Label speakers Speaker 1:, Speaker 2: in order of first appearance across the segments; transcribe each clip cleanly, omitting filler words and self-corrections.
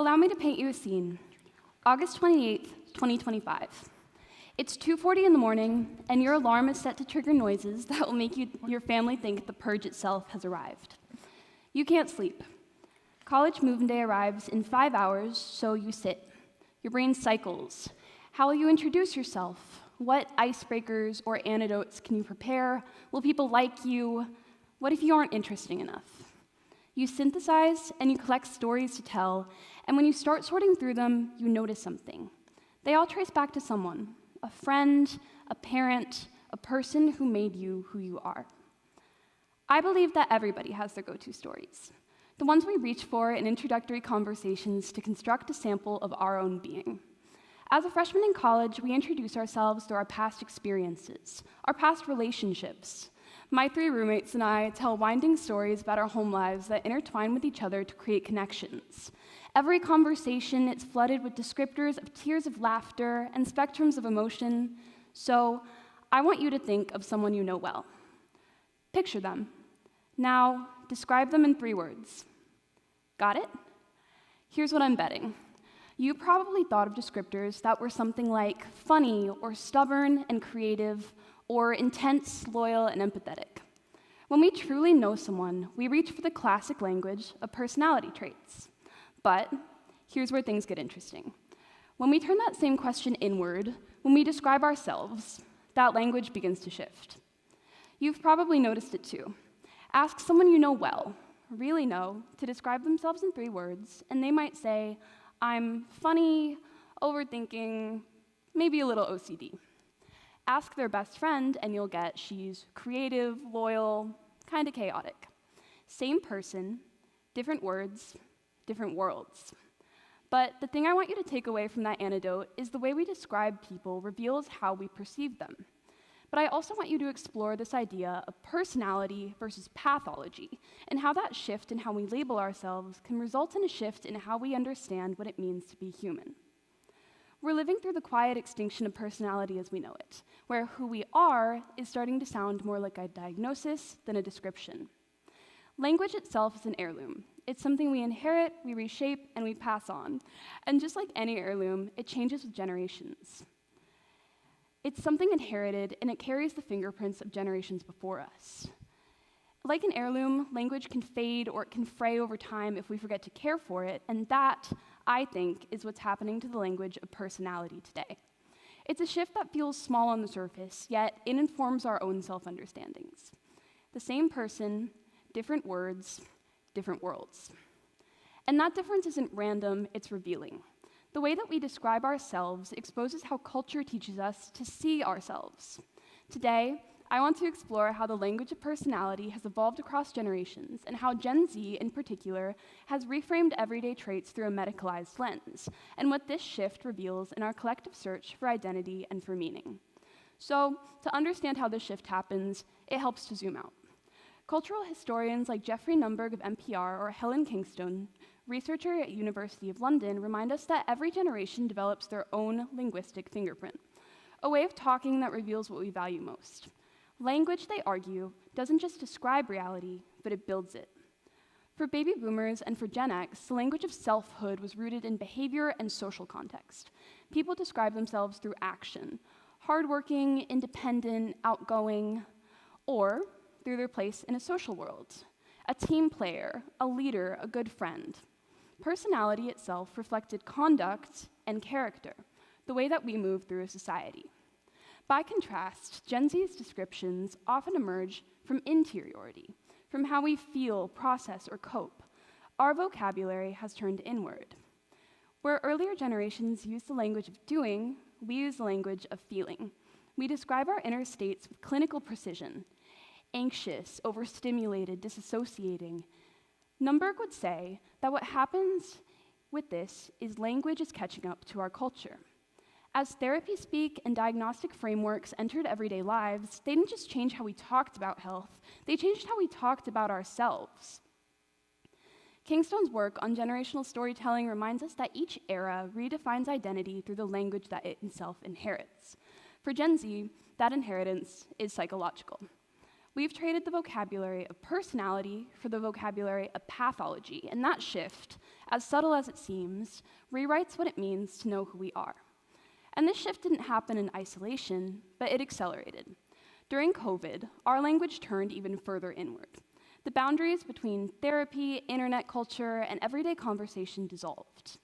Speaker 1: Allow me to paint you a scene. August 28th, 2025. It's 2:40 in the morning, and your alarm is set to trigger noises that will make your family think the purge itself has arrived. You can't sleep. College move-in day arrives in 5 hours, so you sit. Your brain cycles. How will you introduce yourself? What icebreakers or anecdotes can you prepare? Will people like you? What if you aren't interesting enough? You synthesize and you collect stories to tell, and when you start sorting through them, you notice something. They all trace back to someone, a friend, a parent, a person who made you who you are. I believe that everybody has their go-to stories, the ones we reach for in introductory conversations to construct a sample of our own being. As a freshman in college, we introduce ourselves through our past experiences, our past relationships. My 3 roommates and I tell winding stories about our home lives that intertwine with each other to create connections. Every conversation is flooded with descriptors of tears of laughter and spectrums of emotion. So I want you to think of someone you know well. Picture them. Now, describe them in 3 words. Got it? Here's what I'm betting. You probably thought of descriptors that were something like funny or stubborn and creative, or intense, loyal, and empathetic. When we truly know someone, we reach for the classic language of personality traits. But here's where things get interesting. When we turn that same question inward, when we describe ourselves, that language begins to shift. You've probably noticed it too. Ask someone you know well, really know, to describe themselves in 3 words, and they might say, I'm funny, overthinking, maybe a little OCD. Ask their best friend, and you'll get she's creative, loyal, kind of chaotic. Same person, different words, different worlds. But the thing I want you to take away from that anecdote is the way we describe people reveals how we perceive them. But I also want you to explore this idea of personality versus pathology, and how that shift in how we label ourselves can result in a shift in how we understand what it means to be human. We're living through the quiet extinction of personality as we know it, where who we are is starting to sound more like a diagnosis than a description. Language itself is an heirloom. It's something we inherit, we reshape, and we pass on. And just like any heirloom, it changes with generations. It's something inherited, and it carries the fingerprints of generations before us. Like an heirloom, language can fade or it can fray over time if we forget to care for it, and that, I think, is what's happening to the language of personality today. It's a shift that feels small on the surface, yet it informs our own self-understandings. The same person, different words, different worlds. And that difference isn't random, it's revealing. The way that we describe ourselves exposes how culture teaches us to see ourselves. Today, I want to explore how the language of personality has evolved across generations, and how Gen Z, in particular, has reframed everyday traits through a medicalized lens, and what this shift reveals in our collective search for identity and for meaning. So, to understand how this shift happens, it helps to zoom out. Cultural historians like Jeffrey Numberg of NPR or Helen Kingston, researcher at University of London, remind us that every generation develops their own linguistic fingerprint, a way of talking that reveals what we value most. Language, they argue, doesn't just describe reality, but it builds it. For baby boomers and for Gen X, the language of selfhood was rooted in behavior and social context. People describe themselves through action, hardworking, independent, outgoing, or through their place in a social world, a team player, a leader, a good friend. Personality itself reflected conduct and character, the way that we move through a society. By contrast, Gen Z's descriptions often emerge from interiority, from how we feel, process, or cope. Our vocabulary has turned inward. Where earlier generations used the language of doing, we use the language of feeling. We describe our inner states with clinical precision: anxious, overstimulated, disassociating. Numberg would say that what happens with this is language is catching up to our culture. As therapy speak and diagnostic frameworks entered everyday lives, they didn't just change how we talked about health, they changed how we talked about ourselves. Kingstone's work on generational storytelling reminds us that each era redefines identity through the language that it itself inherits. For Gen Z, that inheritance is psychological. we've traded the vocabulary of personality for the vocabulary of pathology, and that shift, as subtle as it seems, rewrites what it means to know who we are. And this shift didn't happen in isolation, but it accelerated. During COVID, our language turned even further inward. The boundaries between therapy, internet culture, and everyday conversation dissolved.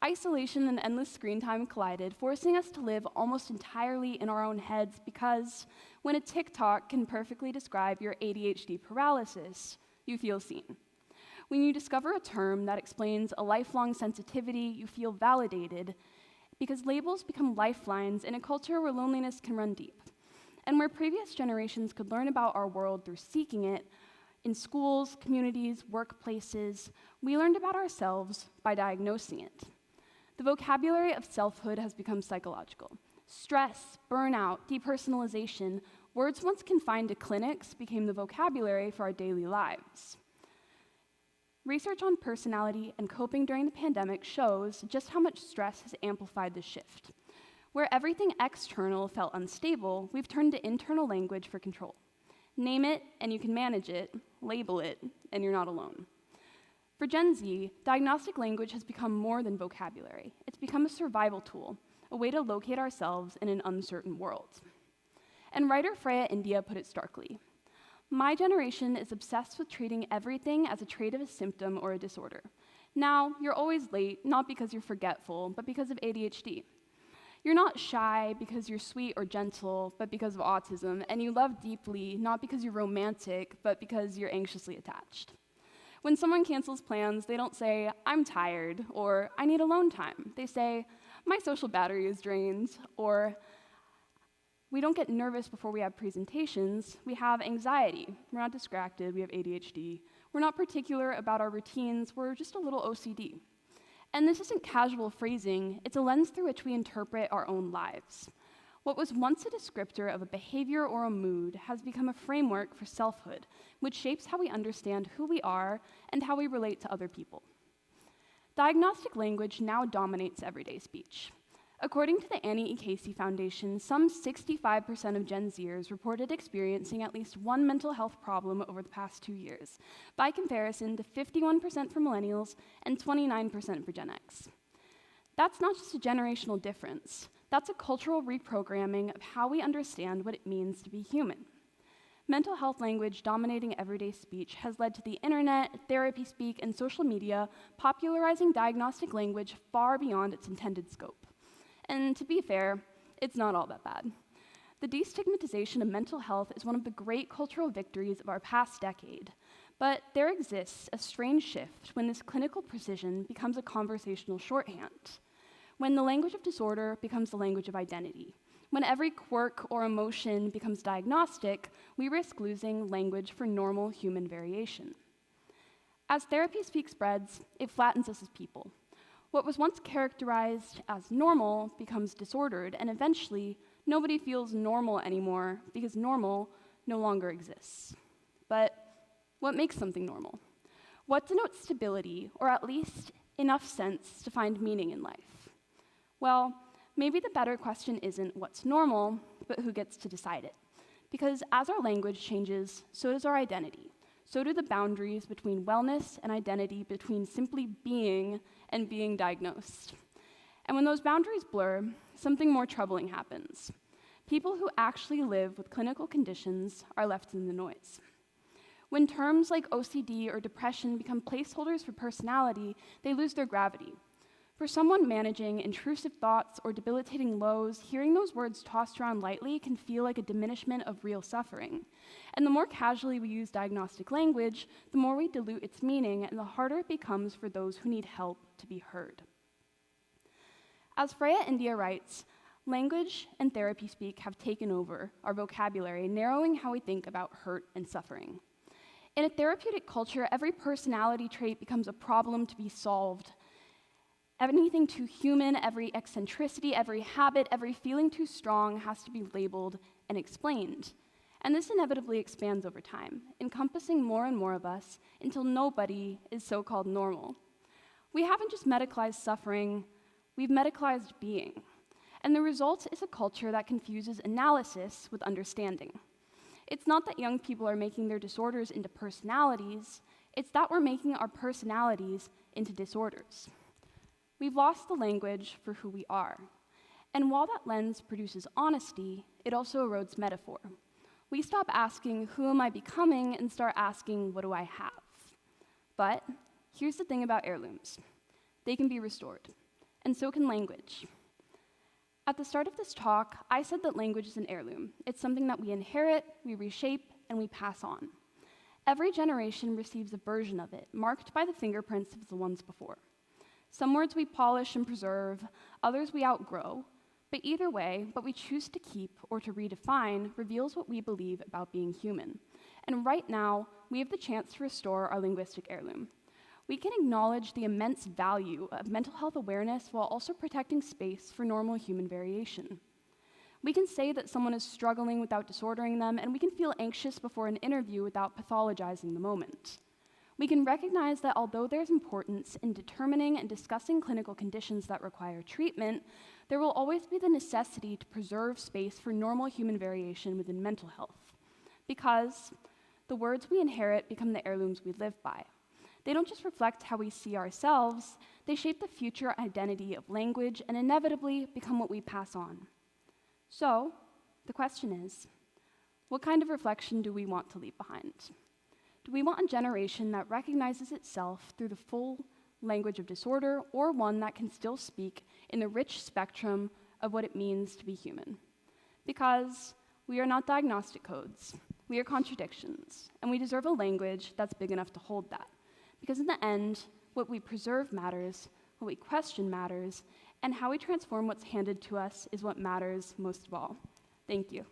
Speaker 1: Isolation and endless screen time collided, forcing us to live almost entirely in our own heads because when a TikTok can perfectly describe your ADHD paralysis, you feel seen. When you discover a term that explains a lifelong sensitivity, you feel validated because labels become lifelines in a culture where loneliness can run deep. And where previous generations could learn about our world through seeking it, in schools, communities, workplaces, we learned about ourselves by diagnosing it. The vocabulary of selfhood has become psychological. Stress, burnout, depersonalization, words once confined to clinics became the vocabulary for our daily lives. Research on personality and coping during the pandemic shows just how much stress has amplified this shift. Where everything external felt unstable, we've turned to internal language for control. Name it, and you can manage it. Label it, and you're not alone. For Gen Z, diagnostic language has become more than vocabulary. It's become a survival tool, a way to locate ourselves in an uncertain world. And writer Freya India put it starkly. My generation is obsessed with treating everything as a trait of a symptom or a disorder. Now, you're always late, not because you're forgetful, but because of ADHD. You're not shy because you're sweet or gentle, but because of autism, and you love deeply, not because you're romantic, but because you're anxiously attached. When someone cancels plans, they don't say, I'm tired, or I need alone time. They say, my social battery is drained, or we don't get nervous before we have presentations, we have anxiety. We're not distracted, we have ADHD. We're not particular about our routines, we're just a little OCD. And this isn't casual phrasing, it's a lens through which we interpret our own lives. What was once a descriptor of a behavior or a mood has become a framework for selfhood, which shapes how we understand who we are and how we relate to other people. Diagnostic language now dominates everyday speech. According to the Annie E. Casey Foundation, some 65% of Gen Zers reported experiencing at least one mental health problem over the past 2 years, by comparison to 51% for millennials and 29% for Gen X. That's not just a generational difference, that's a cultural reprogramming of how we understand what it means to be human. Mental health language dominating everyday speech has led to the internet, therapy speak, and social media popularizing diagnostic language far beyond its intended scope. And to be fair, it's not all that bad. The destigmatization of mental health is one of the great cultural victories of our past decade. But there exists a strange shift when this clinical precision becomes a conversational shorthand. When the language of disorder becomes the language of identity. When every quirk or emotion becomes diagnostic, we risk losing language for normal human variation. As therapy speak spreads, it flattens us as people. What was once characterized as normal becomes disordered, and eventually, nobody feels normal anymore because normal no longer exists. But what makes something normal? What denotes stability, or at least enough sense to find meaning in life? Well, maybe the better question isn't what's normal, but who gets to decide it. Because as our language changes, so does our identity. So do the boundaries between wellness and identity, between simply being and being diagnosed. And when those boundaries blur, something more troubling happens. People who actually live with clinical conditions are left in the noise. When terms like OCD or depression become placeholders for personality, they lose their gravity. For someone managing intrusive thoughts or debilitating lows, hearing those words tossed around lightly can feel like a diminishment of real suffering. And the more casually we use diagnostic language, the more we dilute its meaning, and the harder it becomes for those who need help to be heard. As Freya India writes, language and therapy speak have taken over our vocabulary, narrowing how we think about hurt and suffering. In a therapeutic culture, every personality trait becomes a problem to be solved. Anything too human, every eccentricity, every habit, every feeling too strong has to be labeled and explained. And this inevitably expands over time, encompassing more and more of us until nobody is so-called normal. We haven't just medicalized suffering, we've medicalized being. And the result is a culture that confuses analysis with understanding. It's not that young people are making their disorders into personalities, it's that we're making our personalities into disorders. We've lost the language for who we are. And while that lens produces honesty, it also erodes metaphor. We stop asking, who am I becoming, and start asking, what do I have? But here's the thing about heirlooms. They can be restored, and so can language. At the start of this talk, I said that language is an heirloom. It's something that we inherit, we reshape, and we pass on. Every generation receives a version of it, marked by the fingerprints of the ones before. Some words we polish and preserve, others we outgrow, but either way, what we choose to keep or to redefine reveals what we believe about being human. And right now, we have the chance to restore our linguistic heirloom. We can acknowledge the immense value of mental health awareness while also protecting space for normal human variation. We can say that someone is struggling without disordering them, and we can feel anxious before an interview without pathologizing the moment. We can recognize that although there's importance in determining and discussing clinical conditions that require treatment, there will always be the necessity to preserve space for normal human variation within mental health. Because the words we inherit become the heirlooms we live by. They don't just reflect how we see ourselves, they shape the future identity of language and inevitably become what we pass on. So, the question is, what kind of reflection do we want to leave behind? Do we want a generation that recognizes itself through the full language of disorder, or one that can still speak in the rich spectrum of what it means to be human? Because we are not diagnostic codes, we are contradictions, and we deserve a language that's big enough to hold that. Because in the end, what we preserve matters, what we question matters, and how we transform what's handed to us is what matters most of all. Thank you.